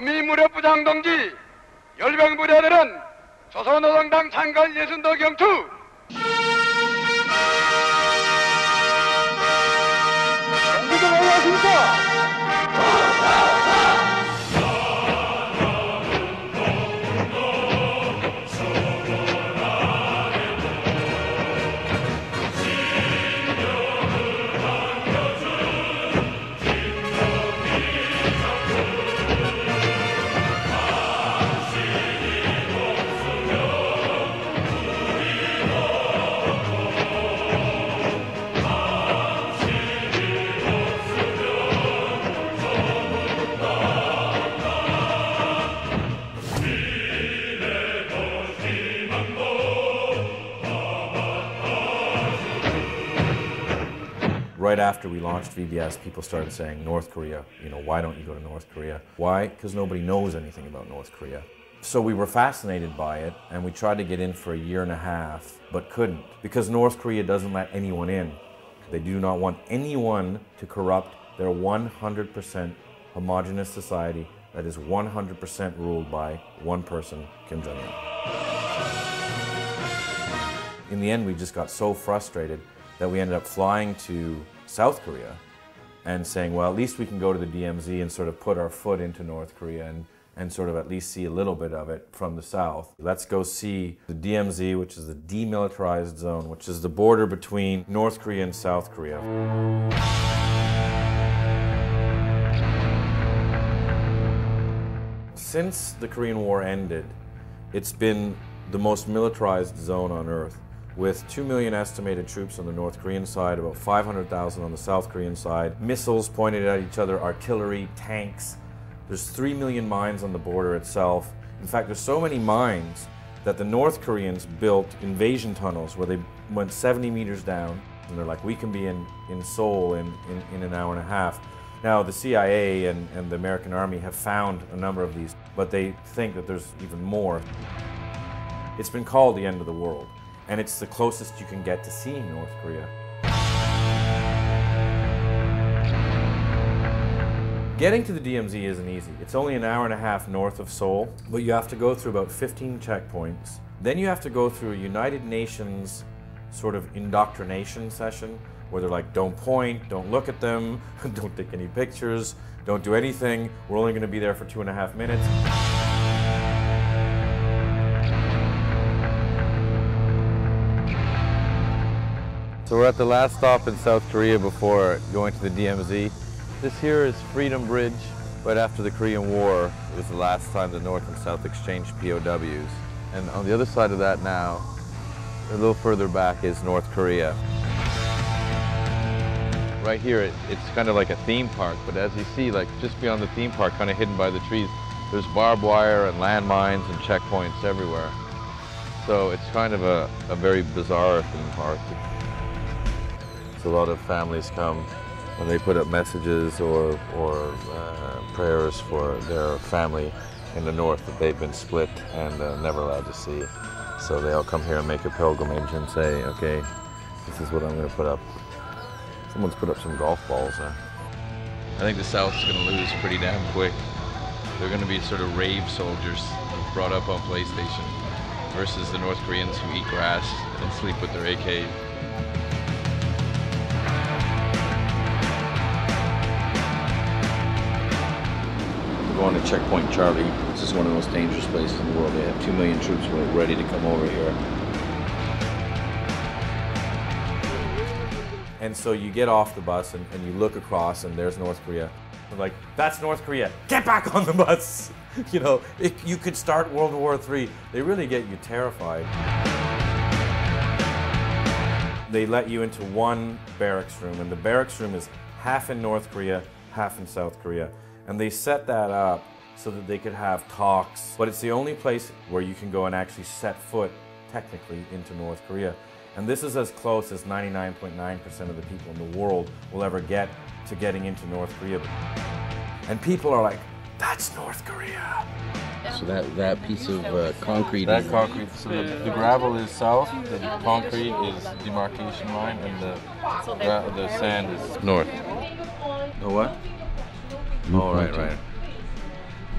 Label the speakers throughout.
Speaker 1: 주미무력부장 동지, 열병부대들은 조선노동당 창건 예순도 경추. 경기도 올라왔습니다.
Speaker 2: Right after we launched VBS, people started saying, North Korea, why don't you go to North Korea? Why? Because nobody knows anything about North Korea. So we were fascinated by it, and we tried to get in for a year and a half, but couldn't, because North Korea doesn't let anyone in. They do not want anyone to corrupt their 100% homogenous society that is 100% ruled by one person, Kim Jong-un. In the end, we just got so frustrated that we ended up flying to South Korea and saying, well, at least we can go to the DMZ and sort of put our foot into North Korea and sort of at least see a little bit of it from the south. Let's go see the DMZ, which is the demilitarized zone, which is the border between North Korea and South Korea. Since the Korean War ended, it's been the most militarized zone on Earth, with 2 million estimated troops on the North Korean side, about 500,000 on the South Korean side, missiles pointed at each other, artillery, tanks. There's 3 million mines on the border itself. In fact, there's so many mines that the North Koreans built invasion tunnels where they went 70 meters down, and they're like, we can be in Seoul in an hour and a half. Now, the CIA and the American Army have found a number of these, but they think that there's even more. It's been called the end of the world. And it's the closest you can get to seeing North Korea. Getting to the DMZ isn't easy. It's only an hour and a half north of Seoul, but you have to go through about 15 checkpoints. Then you have to go through a United Nations sort of indoctrination session where they're like, don't point, don't look at them, don't take any pictures, don't do anything. We're only going to be there for 2.5 minutes. So we're at the last stop in South Korea before going to the DMZ. This here is Freedom Bridge. Right after the Korean War, it was the last time the North and South exchanged POWs. And on the other side of that now, a little further back, is North Korea. Right here, it's kind of like a theme park, but as you see, like just beyond the theme park, kind of hidden by the trees, there's barbed wire and landmines and checkpoints everywhere. So it's kind of a very bizarre theme park. A lot of families come and they put up messages or prayers for their family in the north that they've been split and never allowed to see. So they all come here and make a pilgrimage and say, okay, this is what I'm going to put up. Someone's put up some golf balls there. I think the South's going to lose pretty damn quick. They're going to be sort of rave soldiers brought up on PlayStation versus the North Koreans who eat grass and sleep with their AK. Going to Checkpoint Charlie. This is one of the most dangerous places in the world. They have 2 million troops ready to come over here. And so you get off the bus and you look across and there's North Korea. I'm like, that's North Korea. Get back on the bus. If you could start World War III. They really get you terrified. They let you into one barracks room, and the barracks room is half in North Korea, half in South Korea. And they set that up so that they could have talks. But it's the only place where you can go and actually set foot, technically, into North Korea. And this is as close as 99.9% of the people in the world will ever get to getting into North Korea. And people are like, that's North Korea.
Speaker 3: So that piece of concrete.
Speaker 2: That concrete. So the gravel is south, the concrete is demarcation line, and the sand is north. The what? Oh, right.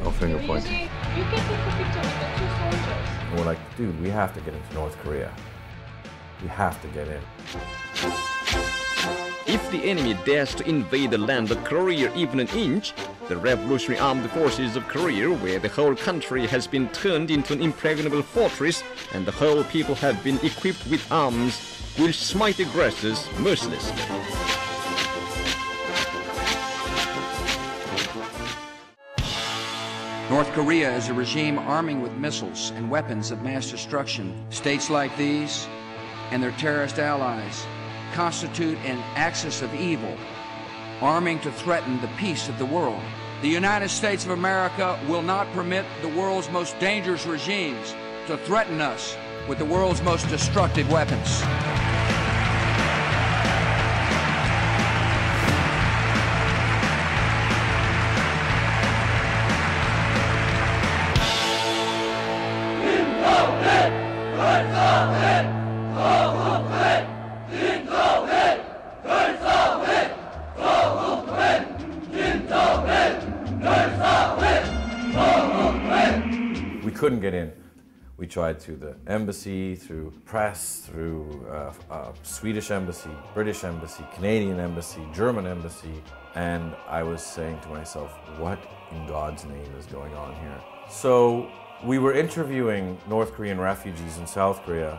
Speaker 2: No finger pointing.
Speaker 4: You can take a picture with the two soldiers.
Speaker 2: And we're like, dude, we have to get into North Korea. We have to get in.
Speaker 5: If the enemy dares to invade the land of Korea even an inch, the Revolutionary Armed Forces of Korea, where the whole country has been turned into an impregnable fortress and the whole people have been equipped with arms, will smite aggressors mercilessly.
Speaker 6: North Korea is a regime arming with missiles and weapons of mass destruction. States like these and their terrorist allies constitute an axis of evil, arming to threaten the peace of the world. The United States of America will not permit the world's most dangerous regimes to threaten us with the world's most destructive weapons.
Speaker 2: We couldn't get in. We tried through the embassy, through press, through Swedish embassy, British embassy, Canadian embassy, German embassy, and I was saying to myself, what in God's name is going on here? So we were interviewing North Korean refugees in South Korea,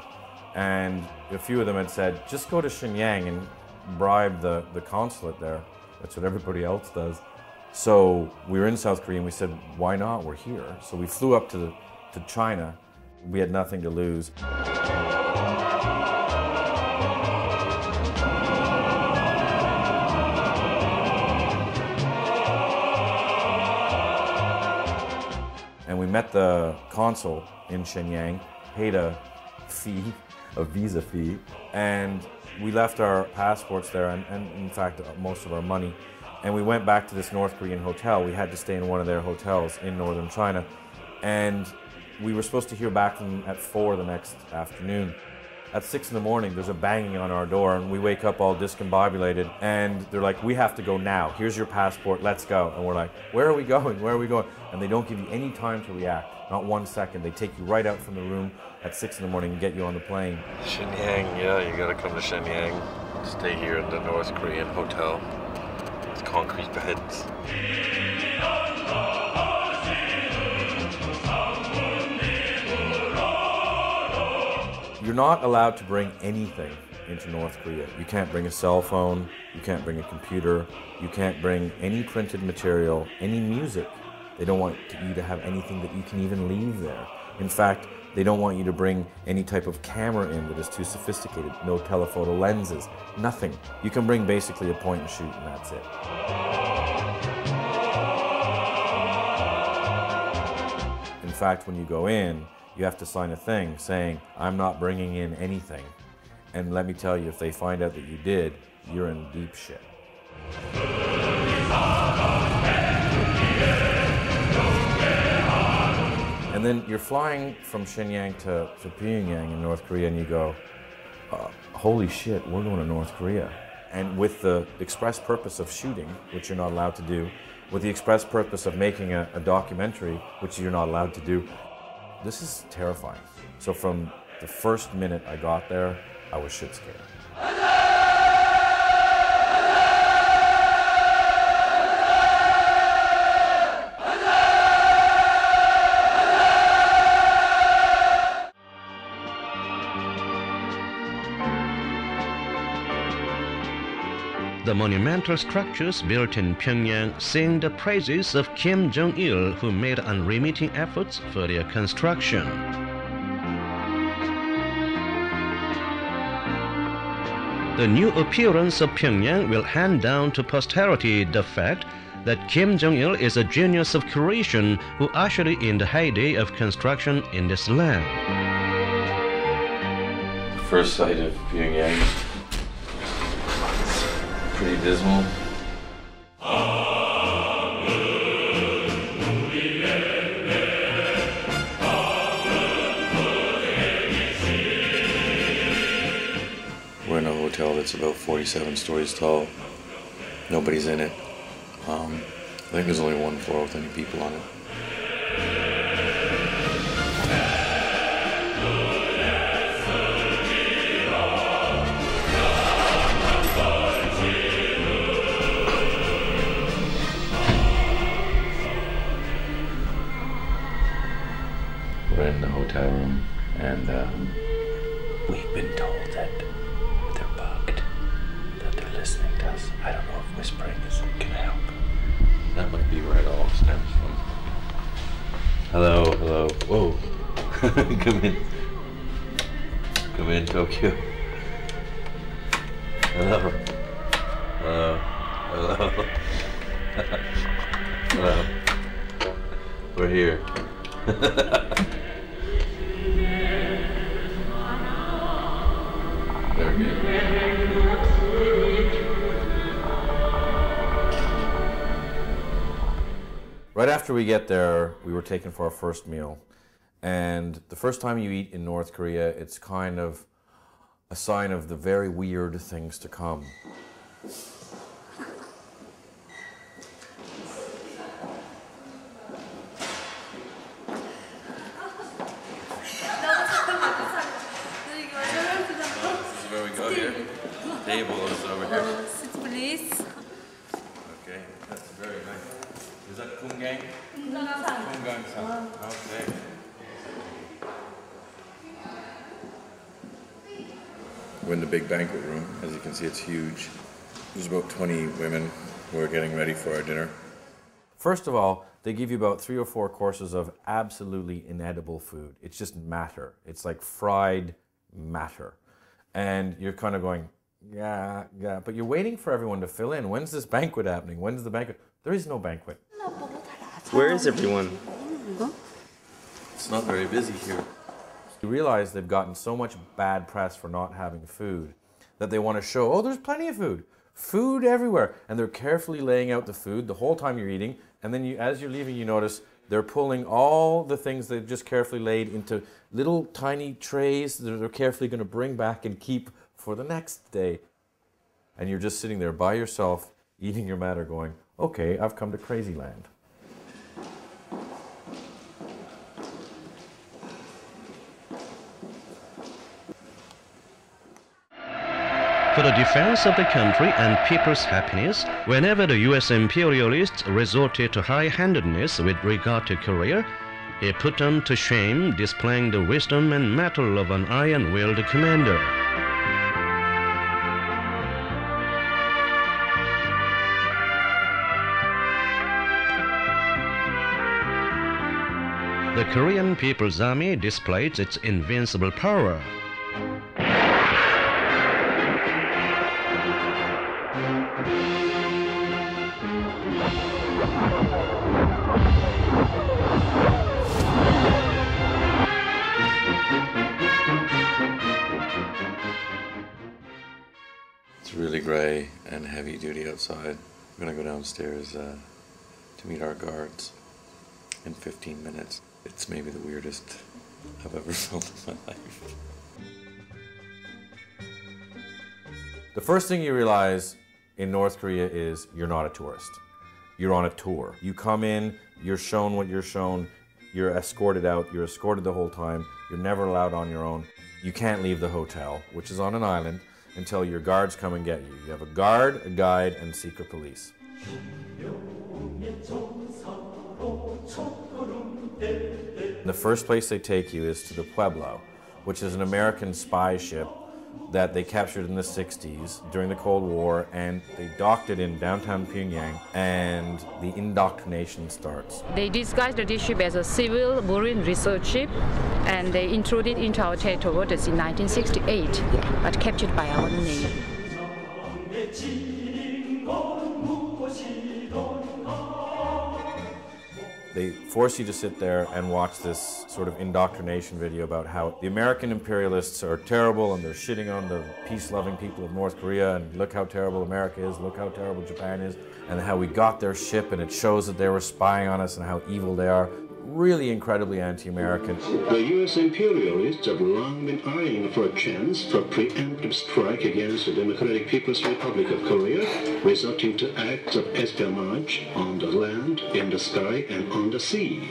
Speaker 2: and a few of them had said, just go to Shenyang and bribe the consulate there. That's what everybody else does. So we were in South Korea and we said, why not? We're here. So we flew up to China. We had nothing to lose. And we met the consul in Shenyang, paid a fee, a visa fee, and we left our passports there and in fact most of our money. And we went back to this North Korean hotel. We had to stay in one of their hotels in northern China. And we were supposed to hear back from them at 4 the next afternoon. At 6 in the morning, there's a banging on our door, and we wake up all discombobulated, and they're like, we have to go now. Here's your passport, let's go. And we're like, where are we going? Where are we going? And they don't give you any time to react, not 1 second. They take you right out from the room at 6 in the morning and get you on the plane. Shenyang, yeah, you gotta come to Shenyang. Stay here in the North Korean hotel. With concrete beds. You're not allowed to bring anything into North Korea. You can't bring a cell phone, you can't bring a computer, you can't bring any printed material, any music. They don't want you to have anything that you can even leave there. In fact, they don't want you to bring any type of camera in that is too sophisticated. No telephoto lenses, nothing. You can bring basically a point and shoot and that's it. In fact, when you go in, you have to sign a thing saying, I'm not bringing in anything. And let me tell you, if they find out that you did, you're in deep shit. And then you're flying from Shenyang to Pyongyang in North Korea and you go, holy shit, we're going to North Korea. And with the express purpose of shooting, which you're not allowed to do, with the express purpose of making a documentary, which you're not allowed to do, this is terrifying. So from the first minute I got there, I was shit scared.
Speaker 7: The monumental structures built in Pyongyang sing the praises of Kim Jong-il, who made unremitting efforts for their construction. The new appearance of Pyongyang will hand down to posterity the fact that Kim Jong-il is a genius of creation who ushered in the heyday of construction in this land.
Speaker 2: First sight of Pyongyang. Pretty dismal. We're in a hotel that's about 47 stories tall. Nobody's in it. I think there's only one floor with any people on it. We're in the hotel room, and we've been told that they're bugged, that they're listening to us. I don't know if whispering is gonna help. That might be where it all stems from. Hello, hello. Whoa. Come in. Come in, Tokyo. Hello. Hello. Hello. Hello. We're here. Right after we get there, we were taken for our first meal. And the first time you eat in North Korea, it's kind of a sign of the very weird things to come. Table is over here.
Speaker 4: Sit please.
Speaker 2: Okay, that's very nice. Is that kumgang? Kumgang-san. Okay. We're in the Big Banquet Room. As you can see, it's huge. There's about 20 women who are getting ready for our dinner. First of all, they give you about 3 or 4 courses of absolutely inedible food. It's just matter. It's like fried matter. And you're kind of going, yeah, but you're waiting for everyone to fill in. When's this banquet happening? When's the banquet? There is no banquet.
Speaker 8: Where is everyone?
Speaker 2: It's not very busy here. You realize they've gotten so much bad press for not having food that they want to show, oh, there's plenty of food. Food everywhere. And they're carefully laying out the food the whole time you're eating. And then as you're leaving, you notice they're pulling all the things they've just carefully laid into little tiny trays that they're carefully going to bring back and keep for the next day. And you're just sitting there by yourself, eating your matter, going, okay, I've come to crazy land.
Speaker 7: For the defense of the country and people's happiness, whenever the US imperialists resorted to high-handedness with regard to Korea, he put them to shame, displaying the wisdom and mettle of an iron-willed commander. The Korean People's Army displayed its invincible power.
Speaker 2: It's really gray and heavy duty outside. I'm gonna go downstairs to meet our guards in 15 minutes. It's maybe the weirdest I've ever felt in my life. The first thing you realize in North Korea is you're not a tourist. You're on a tour. You come in, you're shown what you're shown, you're escorted out, you're escorted the whole time, you're never allowed on your own. You can't leave the hotel, which is on an island, until your guards come and get you. You have a guard, a guide, and secret police. The first place they take you is to the Pueblo, which is an American spy ship that they captured in the 60s during the Cold War, and they docked it in downtown Pyongyang, and the indoctrination starts.
Speaker 9: They disguised this ship as a civil marine research ship, and they intruded into our territory waters in 1968, but captured by our Navy.
Speaker 2: They force you to sit there and watch this sort of indoctrination video about how the American imperialists are terrible and they're shitting on the peace-loving people of North Korea, and look how terrible America is, look how terrible Japan is, and how we got their ship and it shows that they were spying on us and how evil they are. really incredibly anti-American.
Speaker 10: The U.S. imperialists have long been eyeing for a chance for preemptive strike against the Democratic People's Republic of Korea, resulting to acts of espionage on the land, in the sky, and on the sea.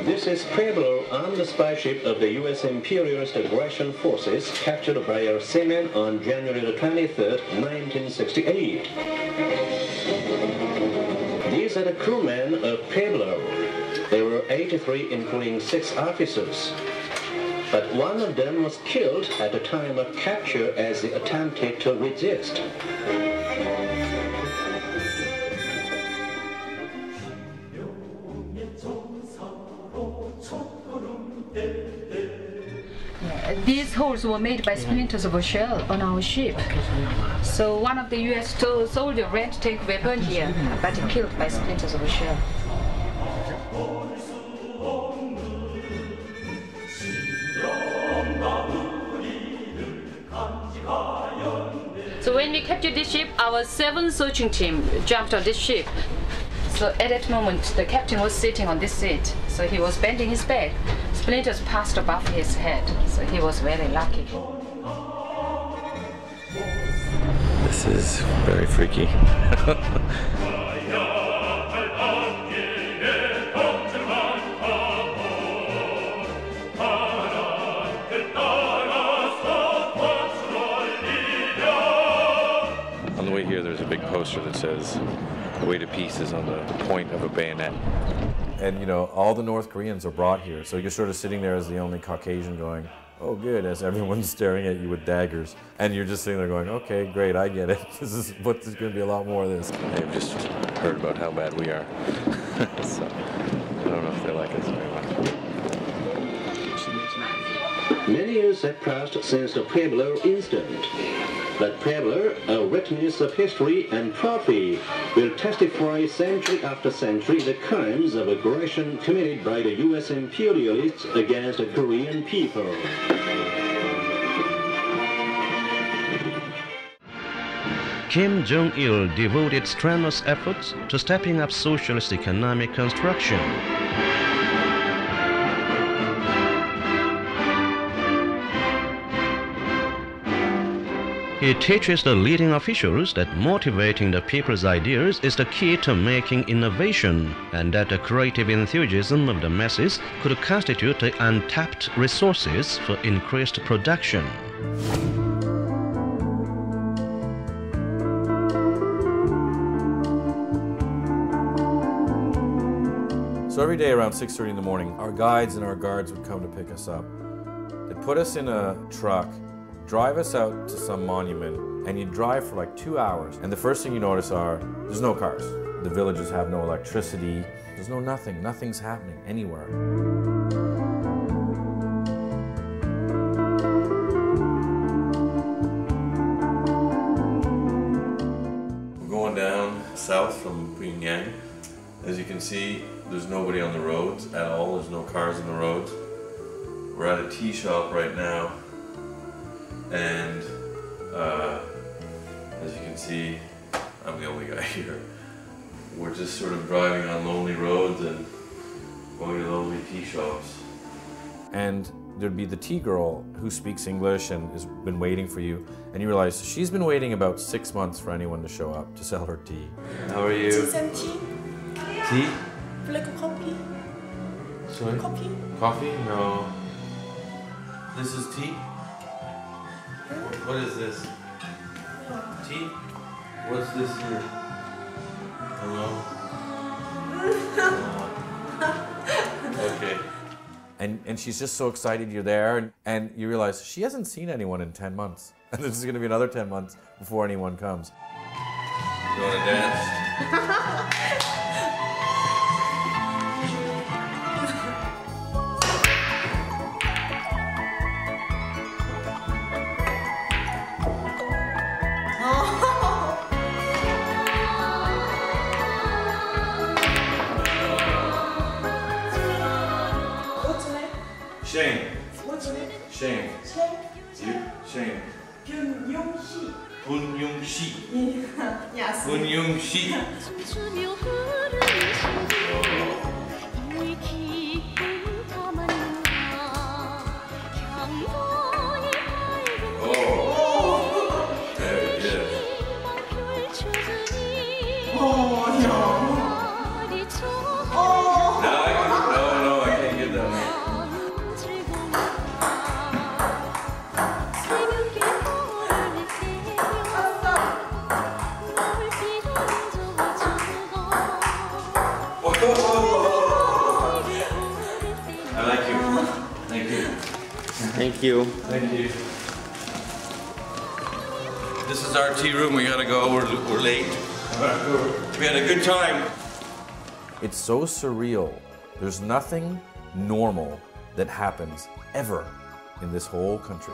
Speaker 10: This is Pueblo on the spy ship of the U.S. imperialist aggression forces captured by our seamen on January the 23rd, 1968. These are the crewmen of Pueblo. There were 83, including 6 officers. But one of them was killed at the time of capture as he attempted to resist.
Speaker 9: These holes were made by splinters of a shell on our ship. So one of the U.S. soldiers ran to take weapon here, but he killed by splinters of a shell. So when we captured this ship, our 7 searching team jumped on this ship. So at that moment, the captain was sitting on this seat. So he was bending his back. Splinters passed above his head. So he was very lucky.
Speaker 8: This is very freaky.
Speaker 2: On the way here, there's a big poster that says, "The way to peace is on the point of a bayonet." And you know, all the North Koreans are brought here, so you're sort of sitting there as the only Caucasian going, "Oh good," as everyone's staring at you with daggers. And you're just sitting there going, "Okay, great, I get it. There's going to be a lot more of this." They've just heard about how bad we are. So I don't know if they like us very much.
Speaker 10: Many years have passed since the Pueblo incident. But Pueblo, a witness of history and prophecy, will testify century after century the crimes of aggression committed by the U.S. imperialists against the Korean people.
Speaker 7: Kim Jong-il devoted strenuous efforts to stepping up socialist economic construction. He teaches the leading officials that motivating the people's ideas is the key to making innovation, and that the creative enthusiasm of the masses could constitute the untapped resources for increased production.
Speaker 2: So every day around 6:30 in the morning, our guides and our guards would come to pick us up. They'd put us in a truck, drive us out to some monument, and you drive for like 2 hours. And the first thing you notice are, there's no cars. The villages have no electricity. There's no nothing. Nothing's happening anywhere. We're going down south from Pyongyang. As you can see, there's nobody on the roads at all. There's no cars on the roads. We're at a tea shop right now. And as you can see, I'm the only guy here. We're just sort of driving on lonely roads and going to lonely tea shops. And there'd be the tea girl who speaks English and has been waiting for you. And you realize she's been waiting about 6 months for anyone to show up to sell her tea. How are you?
Speaker 4: Some tea?
Speaker 2: Tea?
Speaker 4: Like a coffee?
Speaker 2: Sorry?
Speaker 4: Coffee?
Speaker 2: Coffee? No. This is tea? What is this? Tea? What's this here? Hello? Okay. And she's just so excited you're there, and you realize she hasn't seen anyone in 10 months. And this is going to be another 10 months before anyone comes. You want to dance?
Speaker 11: Shane.
Speaker 4: What's your name?
Speaker 11: Shane.
Speaker 4: Shane.
Speaker 11: You? Shane.
Speaker 4: Pyongyang.
Speaker 11: Punyong. 운용시.
Speaker 4: Yes.
Speaker 11: 운용시.
Speaker 8: Thank you.
Speaker 11: Thank you. This is our tea room. We gotta go. We're late. We had a good time.
Speaker 12: It's so surreal. There's nothing normal that happens ever in this whole country.